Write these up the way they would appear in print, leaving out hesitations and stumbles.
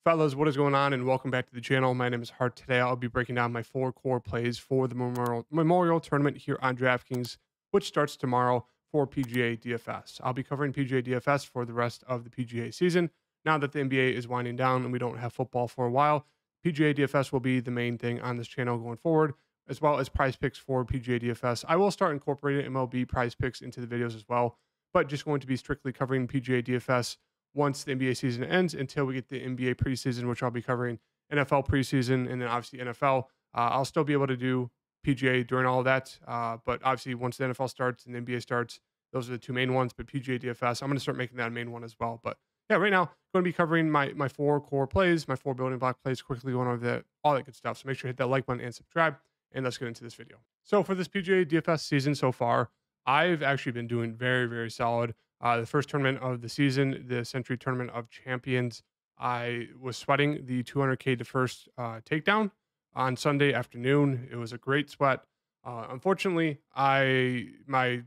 Fellas, what is going on? And welcome back to the channel. My name is Hart. Today, I'll be breaking down my four core plays for the Memorial Tournament here on DraftKings, which starts tomorrow for PGA DFS. I'll be covering PGA DFS for the rest of the PGA season. Now that the NBA is winding down and we don't have football for a while, PGA DFS will be the main thing on this channel going forward, as well as PrizePicks for PGA DFS. I will start incorporating MLB PrizePicks into the videos as well, but just going to be strictly covering PGA DFS once the NBA season ends until we get the NBA preseason, which I'll be covering NFL preseason and then obviously NFL. I'll still be able to do PGA during all of that. But obviously, once the NFL starts and the NBA starts, those are the two main ones. But PGA DFS, I'm going to start making that a main one as well. But yeah, right now, going to be covering my four core plays, my four building block plays, quickly going over all that good stuff. So make sure to hit that like button and subscribe. And let's get into this video. So for this PGA DFS season so far, I've actually been doing very, very solid. The first tournament of the season, the Century Tournament of Champions, I was sweating the 200K to first takedown on Sunday afternoon. It was a great sweat. Unfortunately, the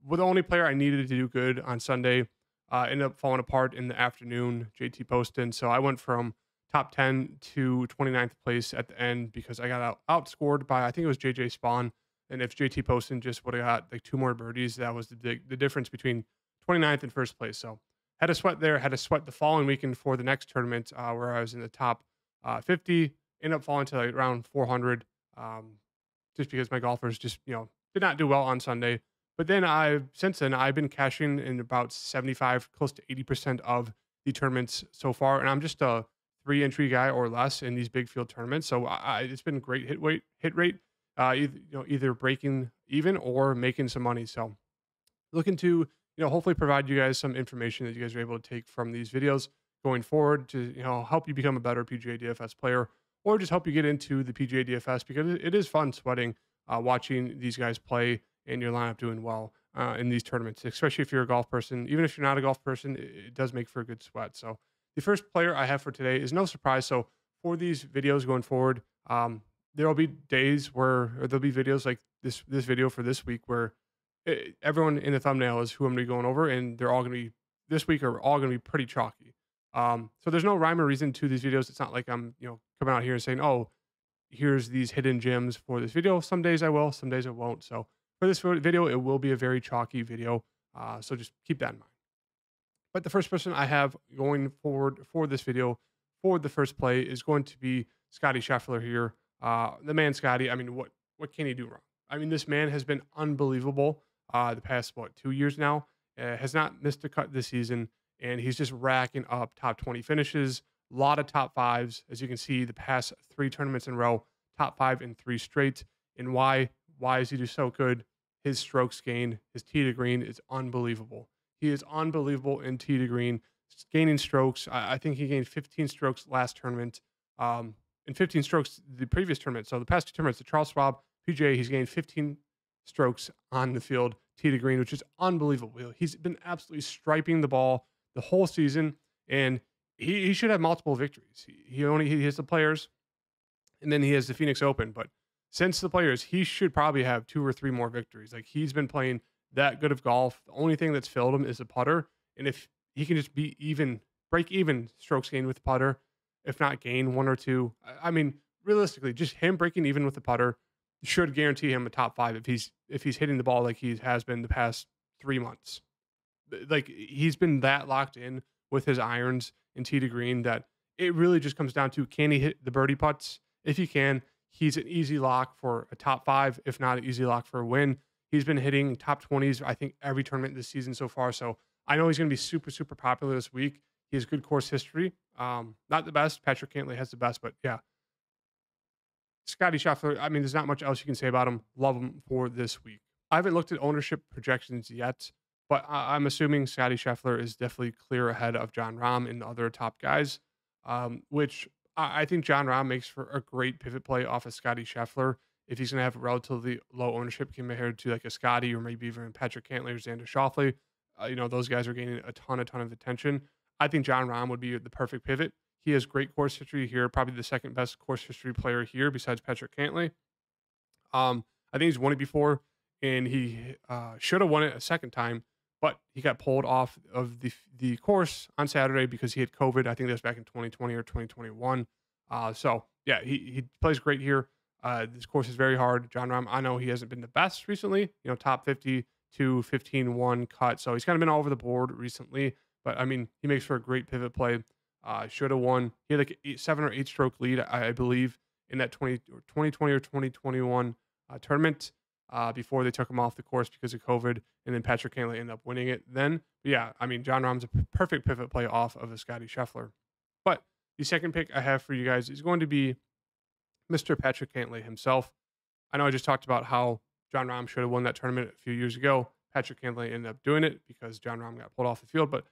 only player I needed to do good on Sunday ended up falling apart in the afternoon, JT Poston. So I went from top 10 to 29th place at the end because I got outscored by, I think it was JJ Spawn. And if JT Poston just would have got like two more birdies, that was the difference between 29th and first place. So had a sweat there, had to sweat the following weekend for the next tournament where I was in the top 50, ended up falling to like around 400 just because my golfers just, did not do well on Sunday. But then since then, I've been cashing in about 75, close to 80% of the tournaments so far. And I'm just a 3 entry guy or less in these big field tournaments. So it's been great hit rate, either breaking even or making some money. So looking to hopefully provide you guys some information that you guys are able to take from these videos going forward to, help you become a better PGA DFS player or just help you get into the PGA DFS because it is fun sweating, watching these guys play and your lineup doing well in these tournaments, especially if you're a golf person. Even if you're not a golf person, it does make for a good sweat. So the first player I have for today is no surprise. So for these videos going forward, there will be days or there'll be videos like this video for this week where everyone in the thumbnail is who I'm going to be going over, and they're all going to be this week are all going to be pretty chalky. So there's no rhyme or reason to these videos. It's not like I'm coming out here and saying, oh, here's these hidden gems for this video. Some days I will, some days I won't. So for this video, it will be a very chalky video. So just keep that in mind. But the first person I have going forward for this video for the first play is going to be Scotty Scheffler here. The man Scotty. I mean, what can he do wrong? I mean, this man has been unbelievable the past 2 years now. Has not missed a cut this season, and he's just racking up top 20 finishes. A lot of top fives, as you can see, the past 3 tournaments in a row, top 5 in 3 straight. And why is he just so good? His strokes gained, his tee to green is unbelievable. He is unbelievable in tee to green, gaining strokes. I think he gained 15 strokes last tournament, and 15 strokes the previous tournament. So the past 2 tournaments, the Charles Schwab PGA, he's gained 15 strokes on the field, tee to green, which is unbelievable. He's been absolutely striping the ball the whole season, and he should have multiple victories. He has the Players, and then he has the Phoenix Open. But since the Players, he should probably have 2 or 3 more victories. Like, he's been playing that good of golf. The only thing that's failed him is the putter, and if he can just break even strokes gained with the putter, if not gain 1 or 2. I mean, realistically, just him breaking even with the putter should guarantee him a top 5 if he's hitting the ball like he has been the past 3 months. Like, he's been that locked in with his irons and tee to green that it really just comes down to, can he hit the birdie putts? If he can, he's an easy lock for a top 5, if not an easy lock for a win. He's been hitting top 20s, I think, every tournament this season so far. So I know he's going to be super, super popular this week. He has good course history. Not the best. Patrick Cantlay has the best, but yeah. Scotty Scheffler, I mean, there's not much else you can say about him. Love him for this week. I haven't looked at ownership projections yet, but I'm assuming Scotty Scheffler is definitely clear ahead of Jon Rahm and the other top guys, which I think Jon Rahm makes for a great pivot play off of Scotty Scheffler. If he's going to have a relatively low ownership compared to like a Scotty or maybe even Patrick Cantlay or Xander Schauffele, those guys are gaining a ton of attention. I think Jon Rahm would be the perfect pivot. He has great course history here, probably the second best course history player here besides Patrick Cantlay. I think he's won it before, and he should have won it a second time, but he got pulled off of the course on Saturday because he had COVID. I think that was back in 2020 or 2021. So yeah, he plays great here. This course is very hard. John Rahm, I know he hasn't been the best recently. Top 50 to 15-1 cut. So he's kind of been all over the board recently. But I mean, he makes for a great pivot play. Should have won. He had like 7 or 8 stroke lead, I believe, in that 2020 or 2021 tournament before they took him off the course because of COVID. And then Patrick Cantlay ended up winning it then. But yeah, I mean, John Rahm's a perfect pivot play off of a Scotty Scheffler. But the second pick I have for you guys is going to be Mr. Patrick Cantlay himself. I know I just talked about how John Rahm should have won that tournament a few years ago. Patrick Cantlay ended up doing it because John Rahm got pulled off the field. But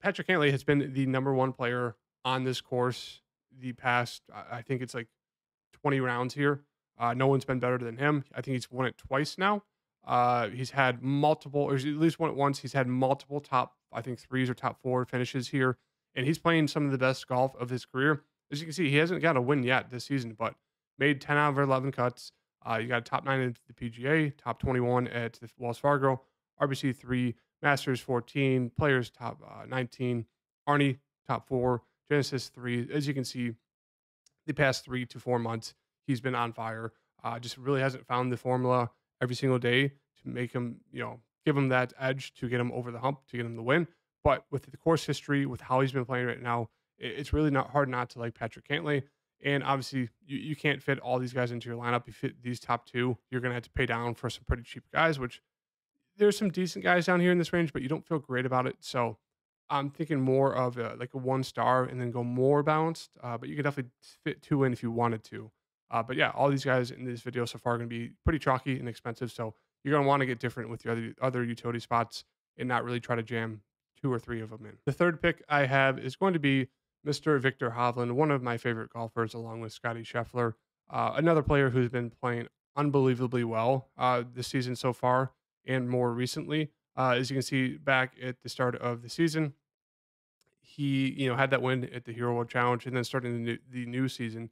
Patrick Henley has been the number one player on this course the past, I think it's like 20 rounds here. No one's been better than him. I think he's won it twice now. He's had multiple, or he's at least won it once. He's had multiple top, I think, threes or top 4 finishes here. And he's playing some of the best golf of his career. As you can see, he hasn't got a win yet this season, but made 10 out of 11 cuts. You got a top 9 at the PGA, top 21 at the Wells Fargo, RBC 3, Masters 14, Players top 19, Arnie top 4, Genesis 3. As you can see, the past 3 to 4 months, he's been on fire. Just really hasn't found the formula every single day to make him, give him that edge to get him over the hump, to get him the win. But with the course history, with how he's been playing right now, it's really not hard not to like Patrick Cantlay. And obviously, you can't fit all these guys into your lineup. You fit these top 2, you're going to have to pay down for some pretty cheap guys, which there's some decent guys down here in this range, but you don't feel great about it. So I'm thinking more of like a 1-star and then go more balanced. But you could definitely fit 2 in if you wanted to. But yeah, all these guys in this video so far are going to be pretty chalky and expensive. So you're going to want to get different with your other utility spots and not really try to jam 2 or 3 of them in. The third pick I have is going to be Mr. Viktor Hovland, one of my favorite golfers, along with Scotty Scheffler, another player who's been playing unbelievably well this season so far and more recently. As you can see back at the start of the season, he had that win at the Hero World Challenge, and then starting the new season,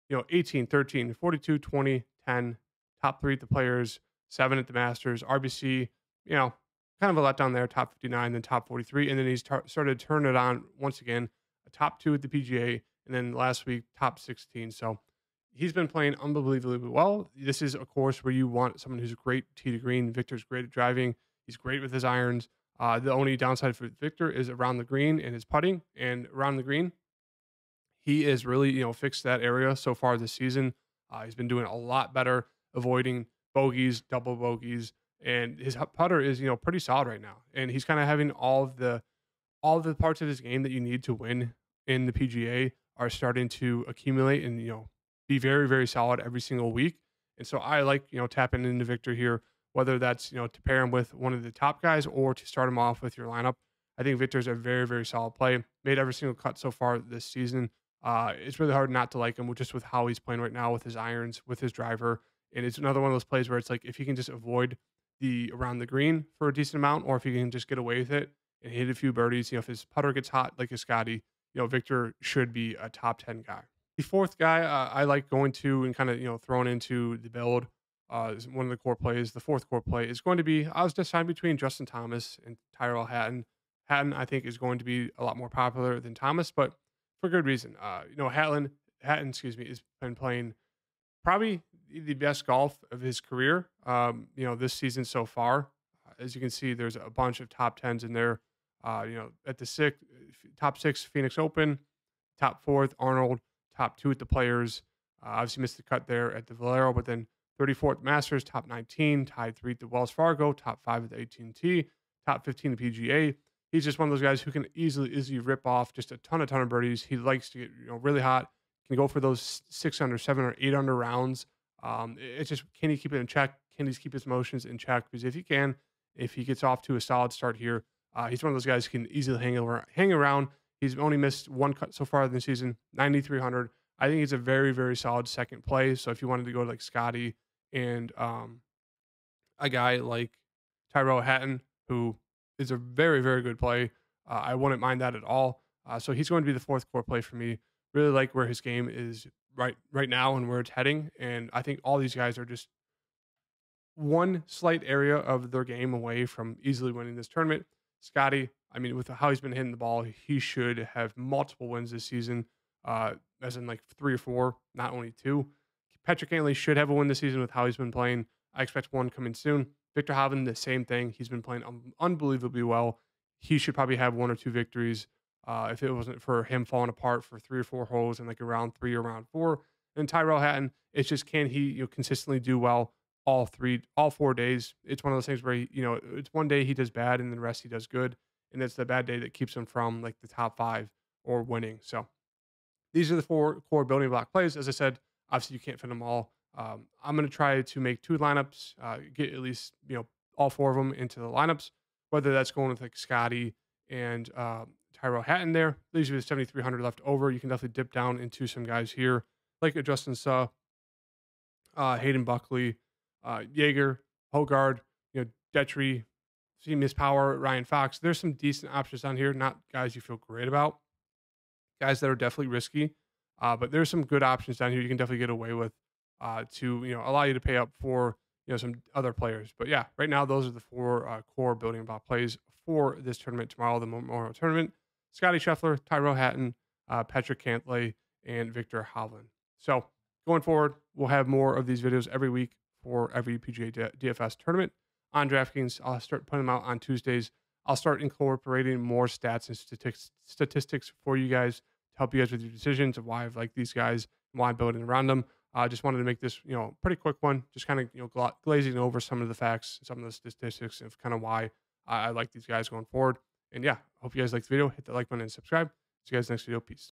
18, 13, 42, 20, 10, top 3 at the Players, 7 at the Masters, RBC, kind of a letdown there, top 59, then top 43, and then he's started to turn it on once again, a top 2 at the PGA, and then last week, top 16. So he's been playing unbelievably well. This is a course where you want someone who's great tee to green. Victor's great at driving. He's great with his irons. The only downside for Viktor is around the green and his putting. And around the green, he is really, fixed that area so far this season. He's been doing a lot better, avoiding bogeys, double bogeys, and his putter is, pretty solid right now. And he's kind of having all of the parts of his game that you need to win in the PGA are starting to accumulate and, be very, very solid every single week. And so I like, tapping into Viktor here, whether that's, to pair him with one of the top guys or to start him off with your lineup. I think Viktor's a very, very solid play. Made every single cut so far this season. It's really hard not to like him just with how he's playing right now with his irons, with his driver. And it's another one of those plays where it's like, if he can just avoid the around the green for a decent amount, or if he can just get away with it and hit a few birdies, if his putter gets hot like a Scotty, Viktor should be a top 10 guy. The fourth guy I like going to and kind of, thrown into the build is one of the core plays. The fourth core play is going to be, I was deciding between Justin Thomas and Tyrell Hatton. Hatton, I think, is going to be a lot more popular than Thomas, but for good reason. Hatton, has been playing probably the best golf of his career, this season so far. As you can see, there's a bunch of top 10s in there. At the top 6 Phoenix Open, top 4th Arnold, top 2 at the Players. Obviously missed the cut there at the Valero, but then 34th Masters, top 19, tied 3 at the Wells Fargo, top 5 at the AT&T, top 15 at the PGA. He's just one of those guys who can easily rip off just a ton of birdies. He likes to get really hot, can go for those 6 under, 7 or 8 under rounds. It's just, can he keep it in check? Can he keep his emotions in check? Because if he gets off to a solid start here, he's one of those guys who can easily hang around. He's only missed 1 cut so far this season, 9,300. I think he's a very, very solid second play. So if you wanted to go like Scotty and a guy like Tyrell Hatton, who is a very, very good play, I wouldn't mind that at all. So he's going to be the fourth core play for me. Really like where his game is right now and where it's heading. And I think all these guys are just one slight area of their game away from easily winning this tournament. Scotty, I mean, with how he's been hitting the ball, he should have multiple wins this season, as in like 3 or 4, not only 2. Patrick Henley should have a win this season with how he's been playing. I expect one coming soon. Victor Hovland, the same thing. He's been playing unbelievably well. He should probably have 1 or 2 victories if it wasn't for him falling apart for 3 or 4 holes in like a round 3 or round 4. And Tyrell Hatton, it's just can he consistently do well all 4 days. It's one of those things where it's one day he does bad and then the rest he does good, and it's the bad day that keeps him from like the top 5 or winning. So these are the 4 core building block plays. As I said, obviously you can't fit them all. I'm going to try to make 2 lineups, get at least all 4 of them into the lineups. Whether that's going with like Scotty and Tyrell Hatton there, leaves you with 7,300 left over. You can definitely dip down into some guys here like a Justin Suh, Hayden Buckley, Jaeger, Hogard, Detry, Miss Power, Ryan Fox. There's some decent options on here, not guys you feel great about, guys that are definitely risky, but there's some good options down here you can definitely get away with to allow you to pay up for some other players. But yeah, right now those are the 4 core building block plays for this tournament tomorrow, the Memorial Tournament: Scotty Scheffler, Tyrell Hatton, Patrick Cantlay, and Victor Hovland. So going forward, we'll have more of these videos every week for every PGA DFS tournament on DraftKings. I'll start putting them out on Tuesdays. I'll start incorporating more stats and statistics for you guys to help you guys with your decisions of why I've liked these guys and why I'm building around them. I just wanted to make this, pretty quick one, just kind of glazing over some of the facts, some of the statistics of kind of why I like these guys going forward. And yeah, hope you guys liked the video. Hit the like button and subscribe. See you guys next video. Peace.